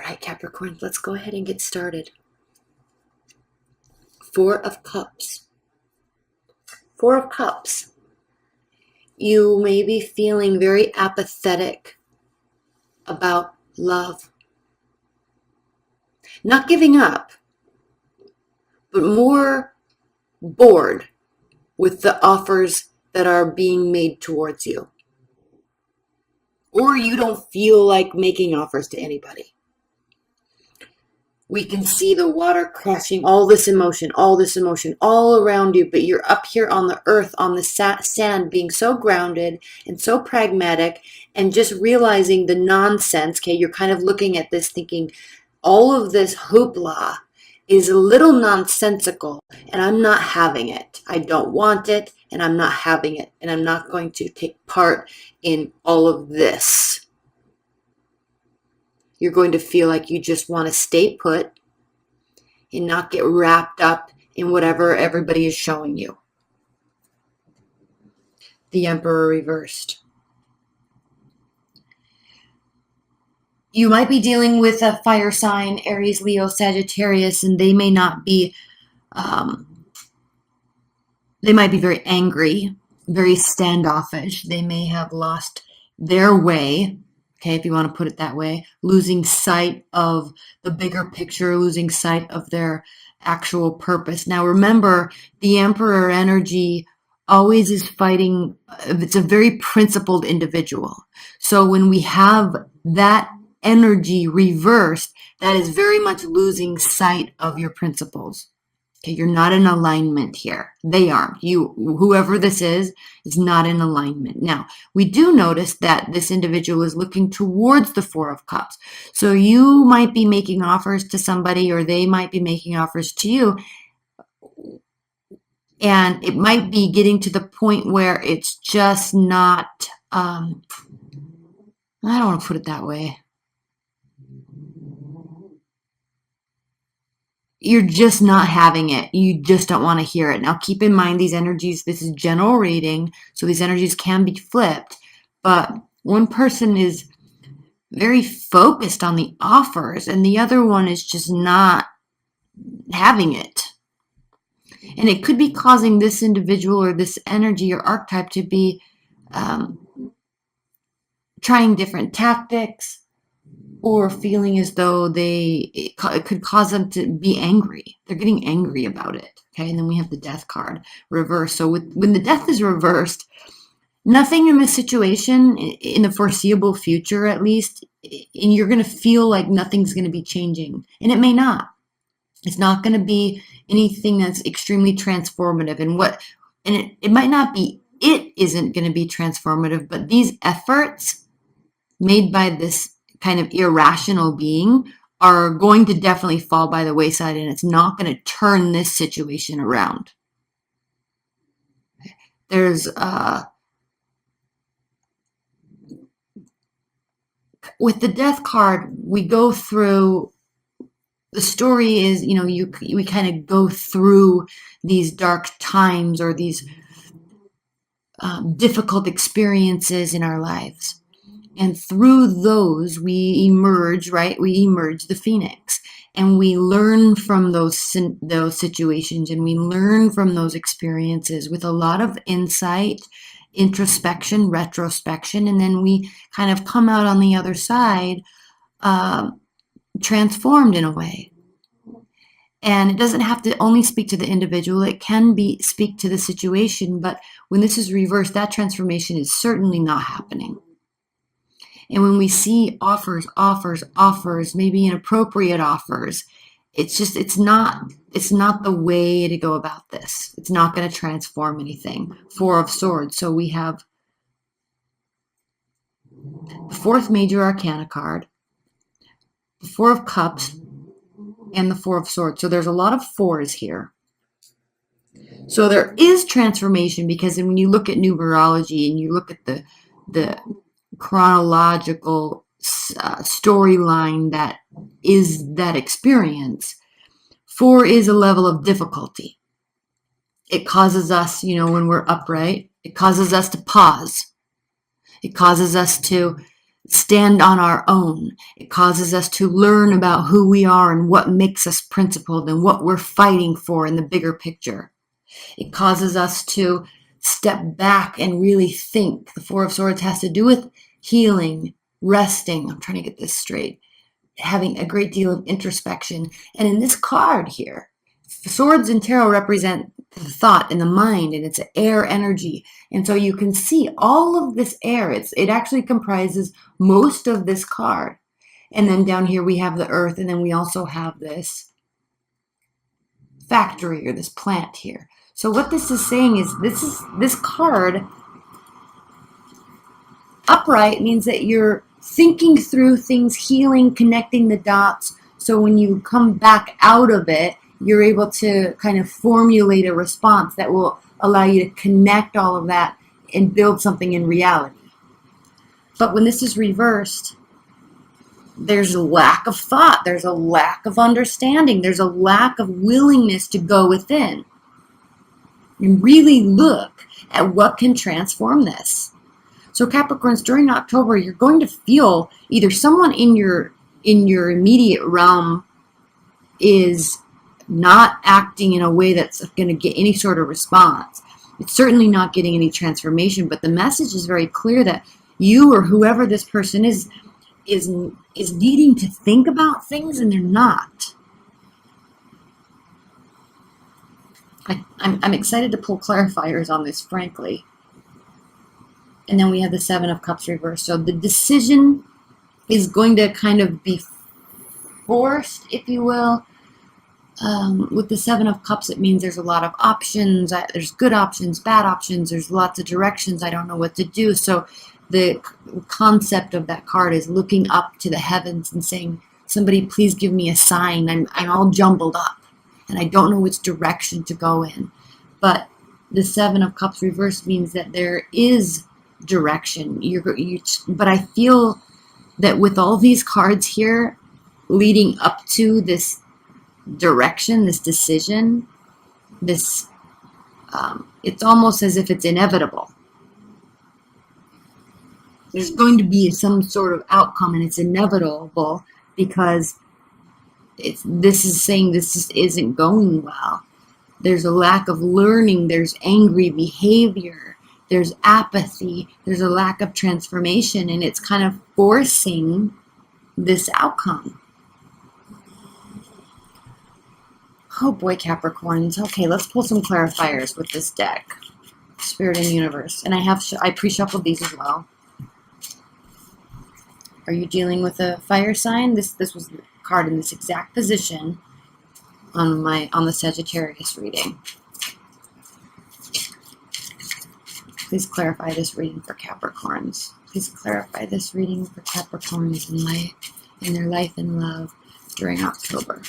right, Capricorn, let's go ahead and get started. Four of Cups. Four of Cups. You may be feeling very apathetic about love. Not giving up, but more bored with the offers that are being made towards you. Or you don't feel like making offers to anybody. We can see the water crashing, all this emotion all around you, but you're up here on the earth, on the sand, being so grounded and so pragmatic and just realizing the nonsense. Okay, you're kind of looking at this thinking, all of this hoopla is a little nonsensical and I'm not having it. I don't want it and I'm not having it, and I'm not going to take part in all of this. You're going to feel like you just want to stay put and not get wrapped up in whatever everybody is showing you. The Emperor reversed. You might be dealing with a fire sign, Aries, Leo, Sagittarius, and they may not be, they might be very angry, very standoffish. They may have lost their way. Okay, if you want to put it that way, losing sight of the bigger picture, losing sight of their actual purpose. Now, remember, the Emperor energy always is fighting. It's a very principled individual. So when we have that energy reversed, that is very much losing sight of your principles. Okay, you're not in alignment here. They aren't. You, whoever this is not in alignment. Now, we do notice that this individual is looking towards the Four of Cups. So you might be making offers to somebody, or they might be making offers to you. And it might be getting to the point where it's just not, I don't want to put it that way. You're just not having it. You just don't want to hear it. Now, keep in mind these energies, this is general reading, so these energies can be flipped. But one person is very focused on the offers, and the other one is just not having it. And it could be causing this individual or this energy or archetype to be trying different tactics, or feeling as though it could cause them to be angry. They're getting angry about it. Okay, and then we have the Death card reversed. So when the Death is reversed, nothing in this situation, in the foreseeable future at least, and you're going to feel like nothing's going to be changing. And it may not. It's not going to be anything that's extremely transformative. And it might not be, it isn't going to be transformative, but these efforts made by this kind of irrational being are going to definitely fall by the wayside, and it's not going to turn this situation around. There's with the Death card, we go through, the story is, we kind of go through these dark times or these difficult experiences in our lives. And through those, we emerge, right? We emerge the phoenix, and we learn from those situations, and we learn from those experiences with a lot of insight, introspection, retrospection, and then we kind of come out on the other side transformed in a way. And it doesn't have to only speak to the individual. It can speak to the situation, but when this is reversed, that transformation is certainly not happening. And when we see offers, maybe inappropriate offers, it's not the way to go about this. It's not going to transform anything. Four of Swords. So we have the fourth major arcana card, the Four of Cups, and the Four of Swords. So there's a lot of fours here. So there is transformation, because when you look at numerology and you look at the chronological storyline that is that experience, 4 is a level of difficulty. It causes us, when we're upright, it causes us to pause. It causes us to stand on our own. It causes us to learn about who we are and what makes us principled and what we're fighting for in the bigger picture. It causes us to step back and really think. The Four of Swords has to do with healing, resting. I'm trying to get this straight. Having a great deal of introspection. And in this card here, swords in tarot represent the thought and the mind, and it's an air energy. And so you can see all of this air. It actually comprises most of this card. And then down here we have the earth, and then we also have this factory or this plant here. So what this is saying is this card upright means that you're thinking through things, healing, connecting the dots. So when you come back out of it, you're able to kind of formulate a response that will allow you to connect all of that and build something in reality. But when this is reversed, there's a lack of thought, there's a lack of understanding, there's a lack of willingness to go within and really look at what can transform this. So Capricorns, during October, you're going to feel either someone in your immediate realm is not acting in a way that's going to get any sort of response. It's certainly not getting any transformation, but the message is very clear that you or whoever this person is needing to think about things, and they're not. I'm excited to pull clarifiers on this, frankly. And then we have the Seven of Cups reversed. So the decision is going to kind of be forced, if you will. With the Seven of Cups, it means there's a lot of options. There's good options, bad options. There's lots of directions. I don't know what to do. So the concept of that card is looking up to the heavens and saying, somebody please give me a sign. I'm all jumbled up and I don't know which direction to go in. But the Seven of Cups reversed means that there is direction. But I feel that with all these cards here leading up to this direction, this decision, this it's almost as if it's inevitable. There's going to be some sort of outcome, and it's inevitable because this is saying this just isn't going well. There's a lack of learning, there's angry behavior, there's apathy, there's a lack of transformation, and it's kind of forcing this outcome. Oh boy, Capricorns. Okay, let's pull some clarifiers with this deck. Spirit and Universe. And I pre-shuffled these as well. Are you dealing with a fire sign? This was the card in this exact position on the Sagittarius reading. Please clarify this reading for Capricorns. Please clarify this reading for Capricorns in their life and love during October.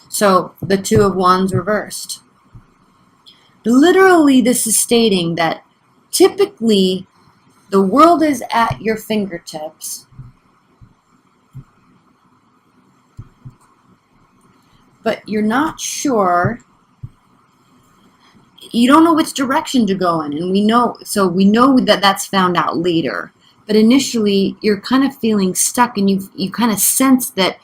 So the Two of Wands reversed. Literally, this is stating that typically the world is at your fingertips, but you're not sure. You don't know which direction to go in, and we know that that's found out later. But initially, you're kind of feeling stuck, and you kind of sense that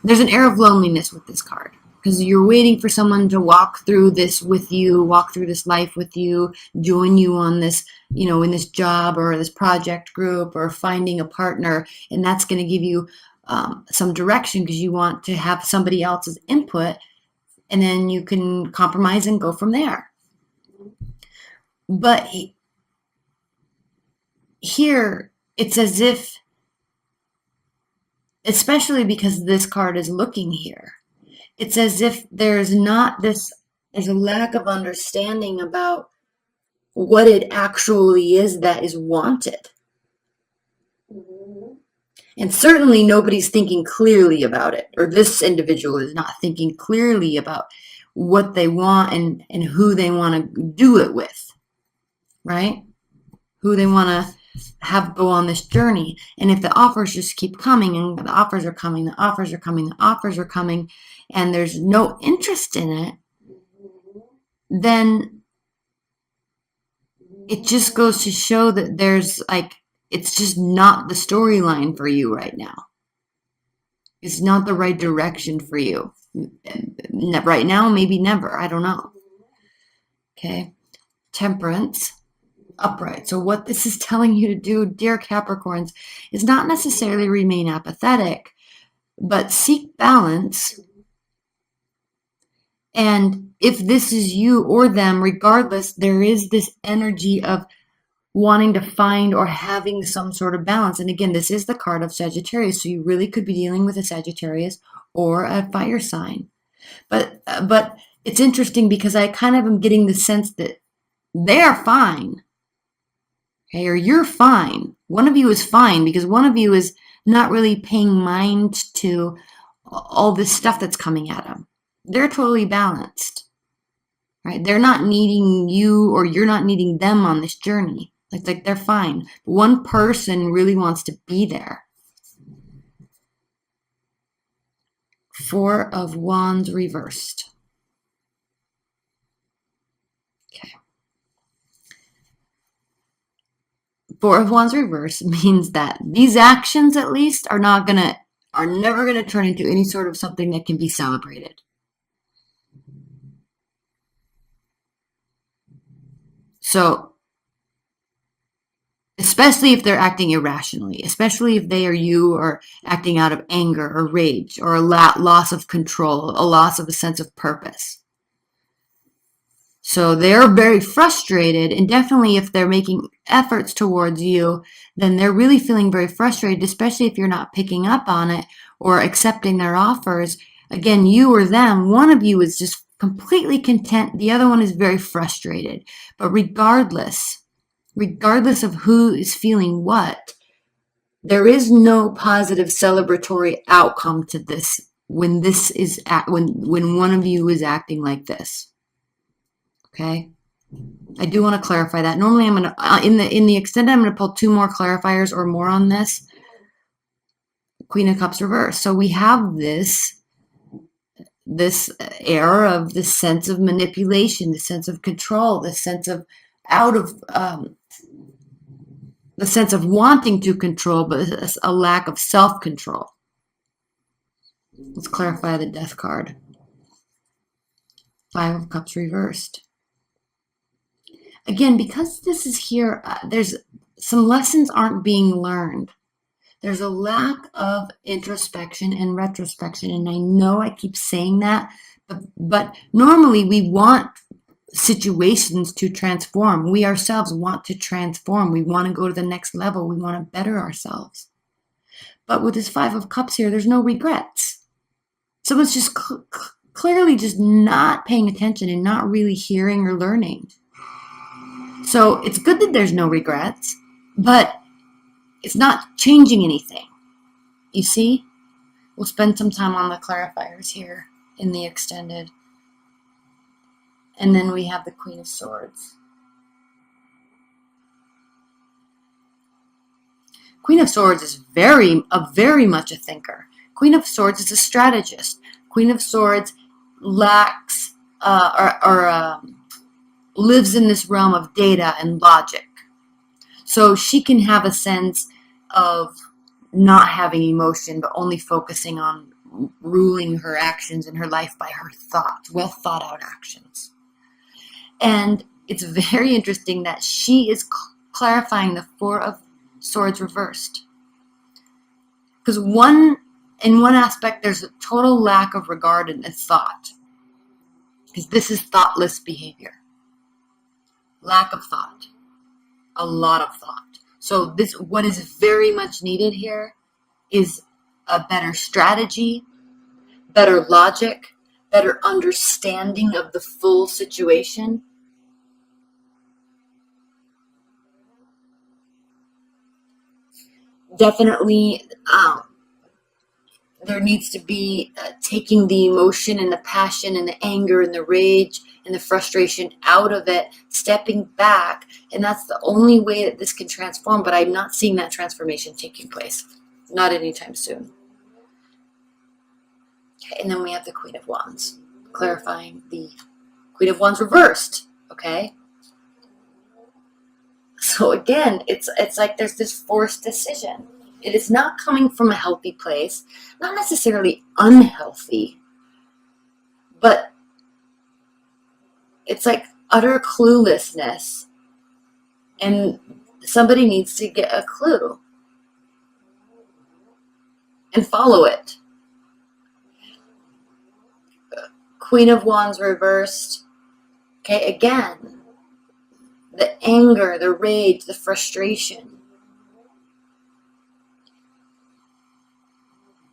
there's an air of loneliness with this card because you're waiting for someone to walk through this with you, walk through this life with you, join you on this, in this job or this project group or finding a partner, and that's going to give you some direction because you want to have somebody else's input, and then you can compromise and go from there. But here, it's as if, especially because this card is looking here, it's as if there's a lack of understanding about what it actually is that is wanted. And certainly nobody's thinking clearly about it, or this individual is not thinking clearly about what they want and who they want to do it with, right? Who they want to have go on this journey. And if the offers just keep coming, and the offers are coming, the offers are coming, the offers are coming, and there's no interest in it, then it just goes to show that there's like, it's just not the storyline for you right now. It's not the right direction for you. Right now, maybe never. I don't know. Okay. Temperance, upright. So what this is telling you to do, dear Capricorns, is not necessarily remain apathetic, but seek balance. And if this is you or them, regardless, there is this energy of wanting to find or having some sort of balance. And again, this is the card of Sagittarius, so you really could be dealing with a Sagittarius or a fire sign. But it's interesting because I kind of am getting the sense that they're fine, okay, or you're fine. One of you is fine because one of you is not really paying mind to all this stuff that's coming at them. They're totally balanced, right? They're not needing you or you're not needing them on this journey. Like they're fine. One person really wants to be there. Four of Wands reversed. Okay. Four of Wands reversed means that these actions, at least, are never gonna turn into any sort of something that can be celebrated. So, especially if they're acting irrationally, especially if they or you are acting out of anger or rage or a loss of control, a loss of a sense of purpose. So they're very frustrated, and definitely if they're making efforts towards you, then they're really feeling very frustrated, especially if you're not picking up on it or accepting their offers. Again, you or them, one of you is just completely content, the other one is very frustrated. But regardless of who is feeling what, there is no positive celebratory outcome to this when when one of you is acting like this. Okay, I do want to clarify that. Normally, I'm gonna in the extended, I'm gonna pull two more clarifiers or more on this. Queen of Cups reversed. So we have this air of the sense of manipulation, the sense of control, the sense of the sense of wanting to control, but a lack of self-control. Let's clarify the Death card. Five of Cups reversed. Again, because this is here, there's some lessons aren't being learned. There's a lack of introspection and retrospection. And I know I keep saying that, but normally we want situations to transform. We ourselves want to transform. We want to go to the next level. We want to better ourselves. But with this Five of Cups here, there's no regrets. Someone's just clearly just not paying attention and not really hearing or learning. So it's good that there's no regrets, but it's not changing anything. You see? We'll spend some time on the clarifiers here in the extended. And then we have the Queen of Swords. Queen of Swords is very much a thinker. Queen of Swords is a strategist. Queen of Swords lacks lives in this realm of data and logic. So she can have a sense of not having emotion, but only focusing on ruling her actions in her life by her thoughts, well thought out actions. And it's very interesting that she is clarifying the Four of Swords reversed. Because in one aspect, there's a total lack of regard and thought. Because this is thoughtless behavior. Lack of thought. A lot of thought. So what is very much needed here is a better strategy, better logic, better understanding of the full situation. Definitely, there needs to be taking the emotion and the passion and the anger and the rage and the frustration out of it, stepping back, and that's the only way that this can transform, but I'm not seeing that transformation taking place. Not anytime soon. Okay, and then we have the Queen of Wands, clarifying the Queen of Wands reversed, okay? So again, it's like there's this forced decision. It is not coming from a healthy place, not necessarily unhealthy, but it's like utter cluelessness. And somebody needs to get a clue and follow it. Queen of Wands reversed. Okay, again, the anger, the rage, the frustration.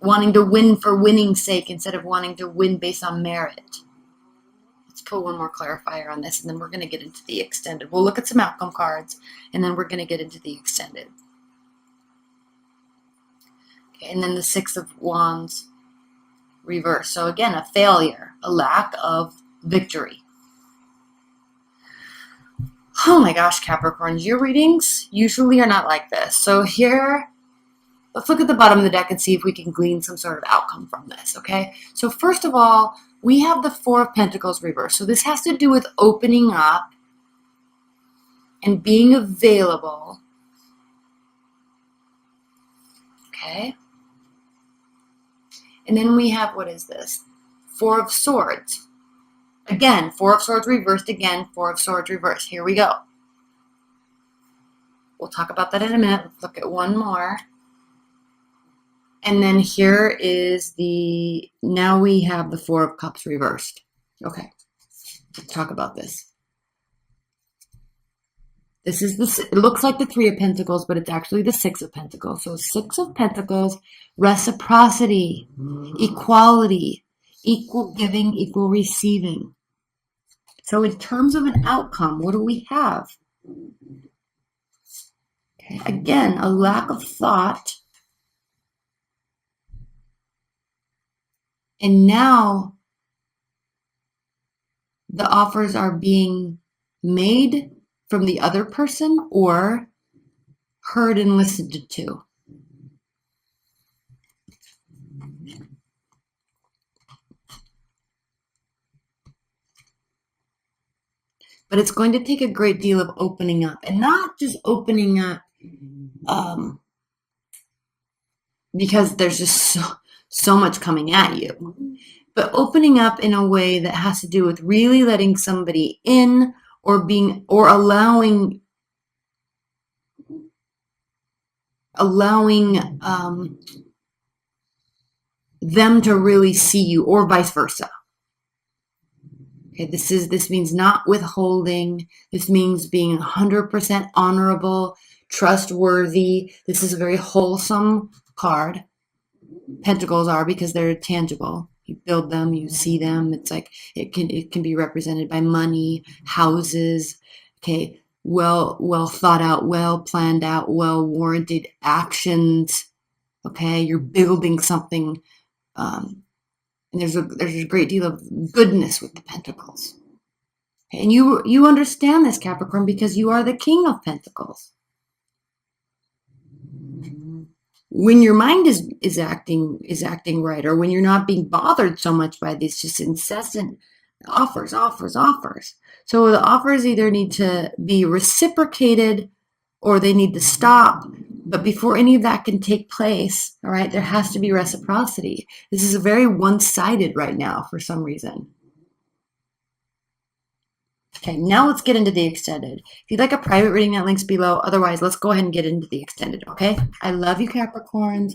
Wanting to win for winning's sake instead of wanting to win based on merit. Let's pull one more clarifier on this, and then we're going to get into the extended. We'll look at some outcome cards, and then we're going to get into the extended. Okay, and then the Six of Wands reverse. So again, a failure, a lack of victory. Oh my gosh, Capricorns, your readings usually are not like this. So here, let's look at the bottom of the deck and see if we can glean some sort of outcome from this, okay? So first of all, we have the Four of Pentacles reversed. So this has to do with opening up and being available, okay? And then we have, what is this? Four of Swords. Again, Four of Swords reversed again, Four of Swords reversed. Here we go. We'll talk about that in a minute. Let's look at one more. And then here is the, now we have the Four of Cups reversed. Okay, let's talk about this. This is the, it looks like the Three of Pentacles, but it's actually the Six of Pentacles. So Six of Pentacles, reciprocity, equality, equal giving, equal receiving. So in terms of an outcome, what do we have? Okay, again, a lack of thought. And now the offers are being made from the other person or heard and listened to. But it's going to take a great deal of opening up, and not just opening up because there's just so much coming at you, but opening up in a way that has to do with really letting somebody in, or being, or allowing them to really see you, or vice versa. Okay, this means not withholding. This means being 100% honorable, trustworthy. This is a very wholesome card. Pentacles are, because they're tangible. You build them, you see them. It's like it can be represented by money, houses, okay, well thought out, well planned out, well warranted actions. Okay, you're building something, and there's a great deal of goodness with the Pentacles. Okay, and you understand this, Capricorn, because you are the King of Pentacles. When your mind is acting right, or when you're not being bothered so much by these just incessant offers. So the offers either need to be reciprocated or they need to stop. But before any of that can take place, all right, there has to be reciprocity. This is a very one-sided right now for some reason. Okay, now let's get into the extended. If you'd like a private reading, that link's below. Otherwise, let's go ahead and get into the extended, okay? I love you, Capricorns.